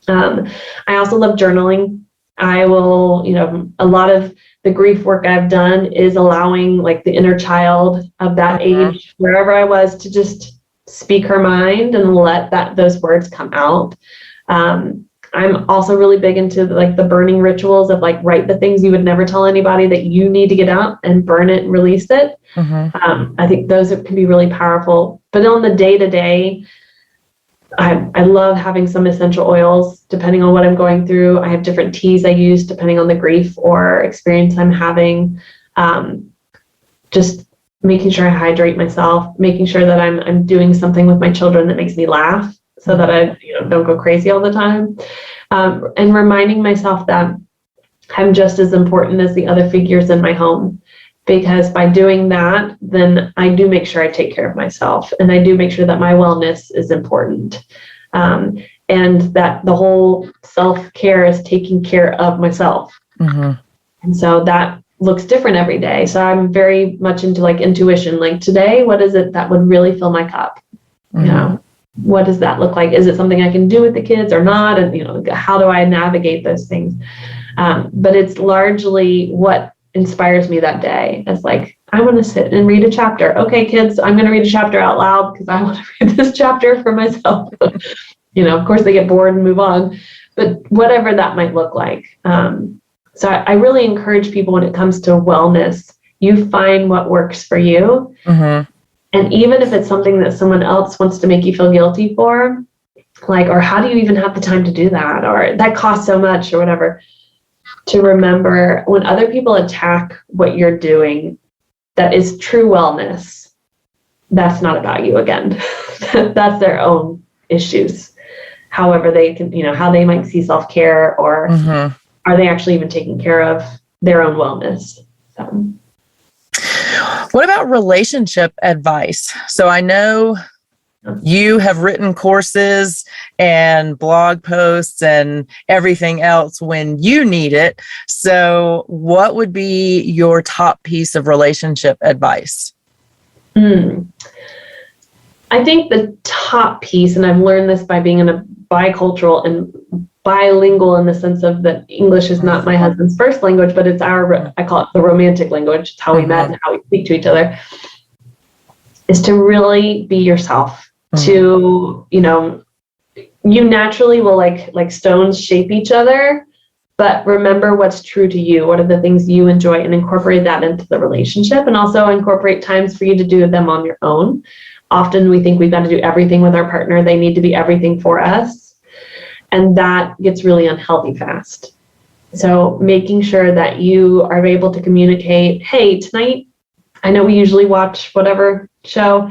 I also love journaling. I will, a lot of the grief work I've done is allowing like the inner child of that age, wherever I was, to just speak her mind and let those words come out. I'm also really big into like the burning rituals of like, write the things you would never tell anybody that you need to get out, and burn it and release it. I think those can be really powerful. But on the day-to-day, I love having some essential oils depending on what I'm going through. I have different teas I use depending on the grief or experience I'm having. Just making sure I hydrate myself, making sure that I'm doing something with my children that makes me laugh, so that I don't go crazy all the time. And reminding myself that I'm just as important as the other figures in my home. Because by doing that, then I do make sure I take care of myself, and I do make sure that my wellness is important. And that the whole self-care is taking care of myself. And so that looks different every day. So I'm very much into like intuition, like today, what is it that would really fill my cup? What does that look like? Is it something I can do with the kids or not? And, how do I navigate those things? But it's largely what inspires me that day. It's like, I want to sit and read a chapter. Okay, kids, I'm going to read a chapter out loud because I want to read this chapter for myself. Of course they get bored and move on, but whatever that might look like. So I really encourage people, when it comes to wellness, you find what works for you. And even if it's something that someone else wants to make you feel guilty for, like, or how do you even have the time to do that? Or that costs so much or whatever. To remember, when other people attack what you're doing, that is true wellness, that's not about you again. That's their own issues. However they can, how they might see self-care, or are they actually even taking care of their own wellness? So. What about relationship advice? So I know you have written courses and blog posts and everything else when you need it. So what would be your top piece of relationship advice? I think the top piece, and I've learned this by being in a bicultural and bilingual in the sense of that English is not my husband's first language, but it's I call it the romantic language. It's how we met and how we speak to each other, is to really be yourself. To, you naturally will like stones shape each other, but remember what's true to you. What are the things you enjoy, and incorporate that into the relationship, and also incorporate times for you to do them on your own. Often we think we've got to do everything with our partner. They need to be everything for us. And that gets really unhealthy fast. So making sure that you are able to communicate, hey, tonight, I know we usually watch whatever show.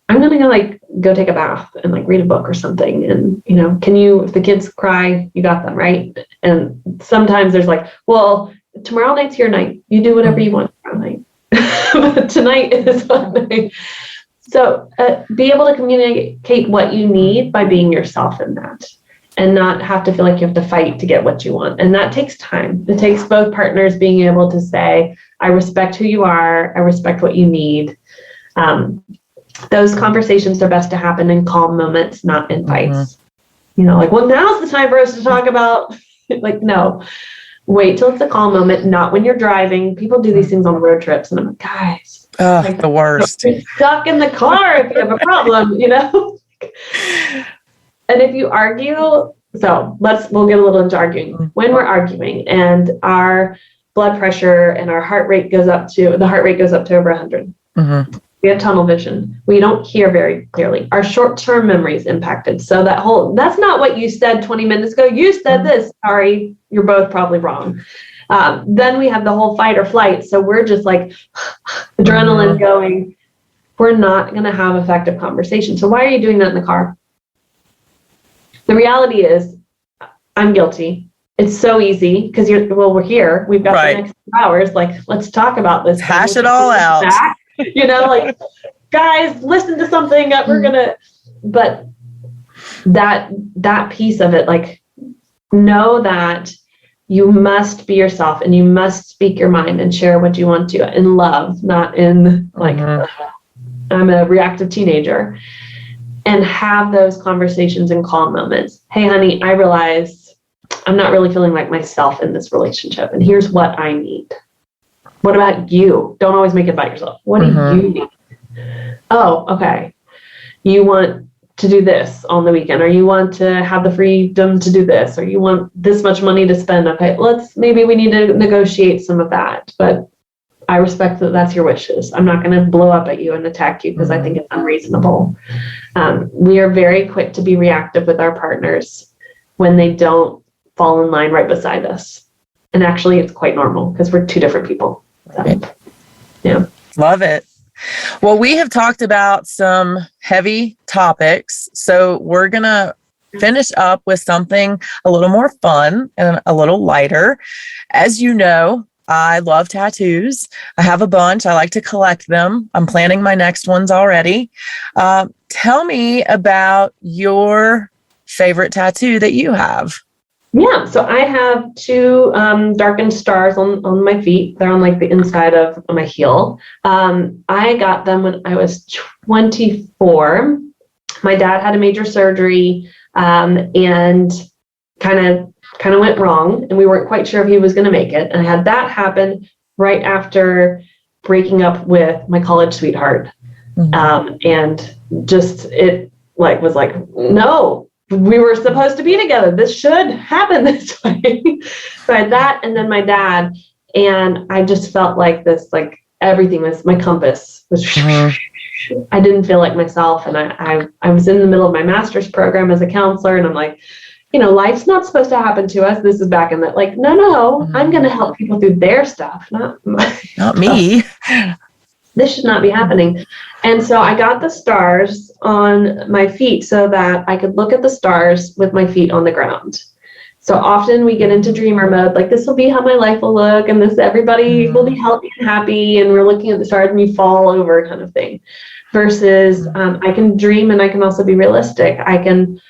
I'm going to go take a bath and read a book or something. And, can you, if the kids cry, you got them, right? And sometimes there's well, tomorrow night's your night. You do whatever you want tomorrow night. But tonight is one night. So be able to communicate what you need by being yourself in that, and not have to feel like you have to fight to get what you want. And that takes time. It takes both partners being able to say, I respect who you are. I respect what you need. Those conversations are best to happen in calm moments, not in fights. Well, now's the time for us to talk about, no, wait till it's a calm moment, not when you're driving. People do these things on road trips, and I'm like, guys, the worst. You're stuck in the car if you have a problem, And if you argue, we'll get a little into arguing. When we're arguing and our blood pressure and our heart rate goes up to over 100. We have tunnel vision. We don't hear very clearly. Our short-term memory is impacted. So that's not what you said 20 minutes ago. You said this. Sorry, you're both probably wrong. Then we have the whole fight or flight. So we're just adrenaline going. We're not going to have effective conversation. So why are you doing that in the car? The reality is, I'm guilty. It's so easy because we're here. We've got the next 2 hours. Let's talk about this. Hash it all out. Guys, listen to something that we're gonna. But that piece of it, know that you must be yourself, and you must speak your mind and share what you want to in love, not in I'm a reactive teenager. And have those conversations in calm moments. Hey, honey, I realize I'm not really feeling like myself in this relationship, and here's what I need. What about you? Don't always make it about yourself. What do you need? Oh, okay. You want to do this on the weekend, or you want to have the freedom to do this, or you want this much money to spend. Okay, maybe we need to negotiate some of that, but I respect that that's your wishes. I'm not going to blow up at you and attack you because I think it's unreasonable. We are very quick to be reactive with our partners when they don't fall in line right beside us. And actually, it's quite normal because we're two different people. So, yeah. Love it. Well, we have talked about some heavy topics, so we're going to finish up with something a little more fun and a little lighter. As you know, I love tattoos. I have a bunch. I like to collect them. I'm planning my next ones already. Tell me about your favorite tattoo that you have. Yeah, so I have two darkened stars on my feet. They're on the inside of my heel. I got them when I was 24. My dad had a major surgery and kind of went wrong, and we weren't quite sure if he was going to make it. And I had that happen right after breaking up with my college sweetheart. And just it was no, we were supposed to be together. This should happen this way. So I had that, and then my dad, and I just felt like this, everything was, my compass was, I didn't feel like myself. And I was in the middle of my master's program as a counselor, and I'm like, life's not supposed to happen to us. This is back in that, no, I'm going to help people through their stuff, not me. this should not be happening. And so I got the stars on my feet so that I could look at the stars with my feet on the ground. So often we get into dreamer mode, like this will be how my life will look, and this everybody will be healthy and happy, and we're looking at the stars and you fall over kind of thing. Versus I can dream and I can also be realistic. I can,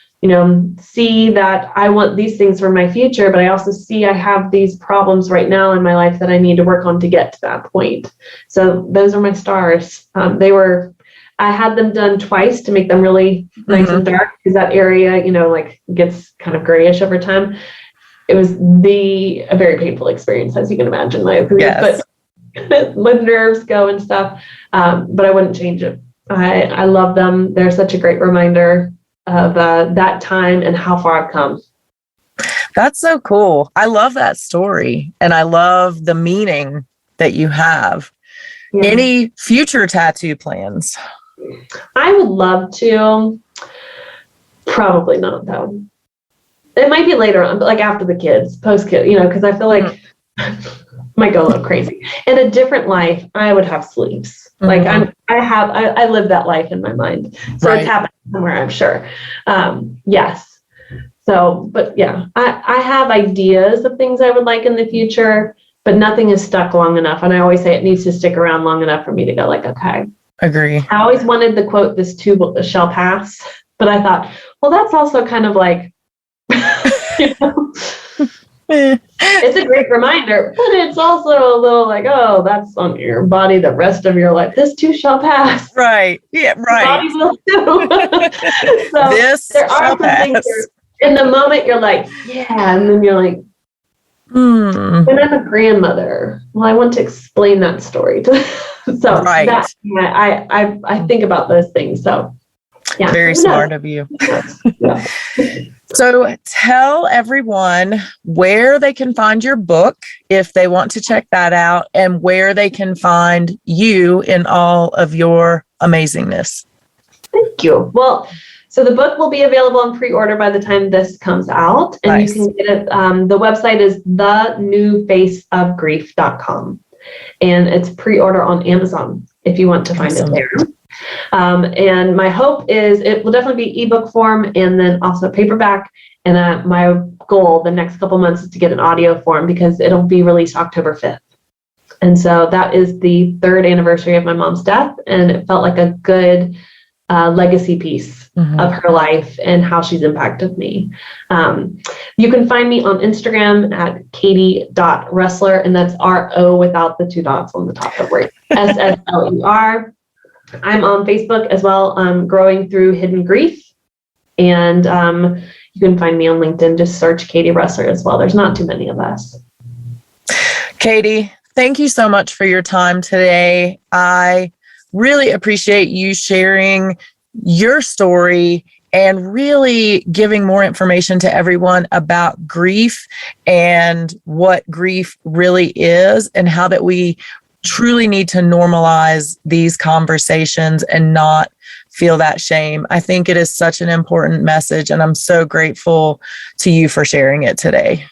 see that I want these things for my future, but I also see I have these problems right now in my life that I need to work on to get to that point. So those are my stars. I had them done twice to make them really nice and dark, because that area, like gets kind of grayish over time. It was a very painful experience, as you can imagine. Yes. But with nerves go and stuff. But I wouldn't change it. I love them. They're such a great reminder of that time and how far I've come. That's so cool. I love that story, and I love the meaning that you have. Yeah. Any future tattoo plans? I would love to. Probably not, though. It might be later on, but like after the kids, post-kid, because I feel like might go a little crazy. In a different life, I would have sleeves. Like I live that life in my mind. So It's happening somewhere, I'm sure. Yes. So, but yeah, I have ideas of things I would like in the future, but nothing is stuck long enough. And I always say it needs to stick around long enough for me to go like, okay. Agree. I always wanted the quote, "This too shall pass," but I thought, well, that's also kind of like, it's a great reminder, but it's also a little like, oh, that's on your body the rest of your life. This too shall pass. Right. Yeah, right. Your body will too. So this there are some pass. things where in the moment you're like, yeah, and then you're like, when I'm a grandmother, well, I want to explain that story to so that, I think about those things. So yeah. Very smart of you. Yeah. So tell everyone where they can find your book if they want to check that out, and where they can find you in all of your amazingness. Thank you. Well, so the book will be available on pre-order by the time this comes out, and you can get it. The website is thenewfaceofgrief.com, and it's pre-order on Amazon if you want to find it there. And my hope is it will definitely be ebook form and then also paperback. And my goal the next couple months is to get an audio form, because it'll be released October 5th. And so that is the 3rd anniversary of my mom's death. And it felt like a good legacy piece of her life and how she's impacted me. You can find me on Instagram at katie.rössler, and that's R-O without the 2 dots on the top, but we're SSLER. I'm on Facebook as well, Growing Through Hidden Grief. And you can find me on LinkedIn. Just search Katie Rössler as well. There's not too many of us. Katie, thank you so much for your time today. I really appreciate you sharing your story and really giving more information to everyone about grief and what grief really is, and how that we truly need to normalize these conversations and not feel that shame. I think it is such an important message, and I'm so grateful to you for sharing it today.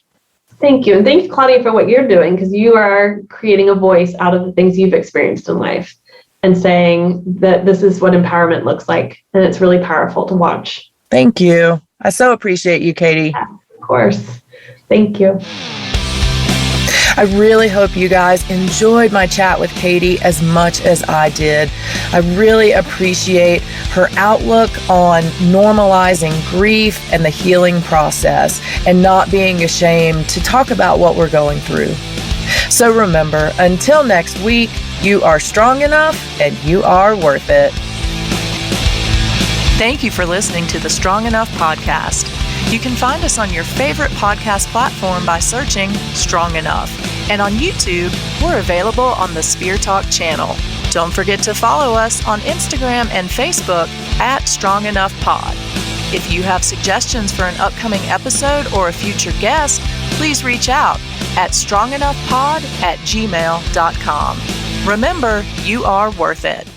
Thank you. And thanks, Claudia, for what you're doing, because you are creating a voice out of the things you've experienced in life and saying that this is what empowerment looks like. And it's really powerful to watch. Thank you. I so appreciate you, Katie. Yeah, of course. Thank you. I really hope you guys enjoyed my chat with Katie as much as I did. I really appreciate her outlook on normalizing grief and the healing process, and not being ashamed to talk about what we're going through. So remember, until next week, you are strong enough and you are worth it. Thank you for listening to the Strong Enough podcast. You can find us on your favorite podcast platform by searching Strong Enough. And on YouTube, we're available on the Spear Talk channel. Don't forget to follow us on Instagram and Facebook at Strong Enough Pod. If you have suggestions for an upcoming episode or a future guest, please reach out at strongenoughpod@gmail.com. Remember, you are worth it.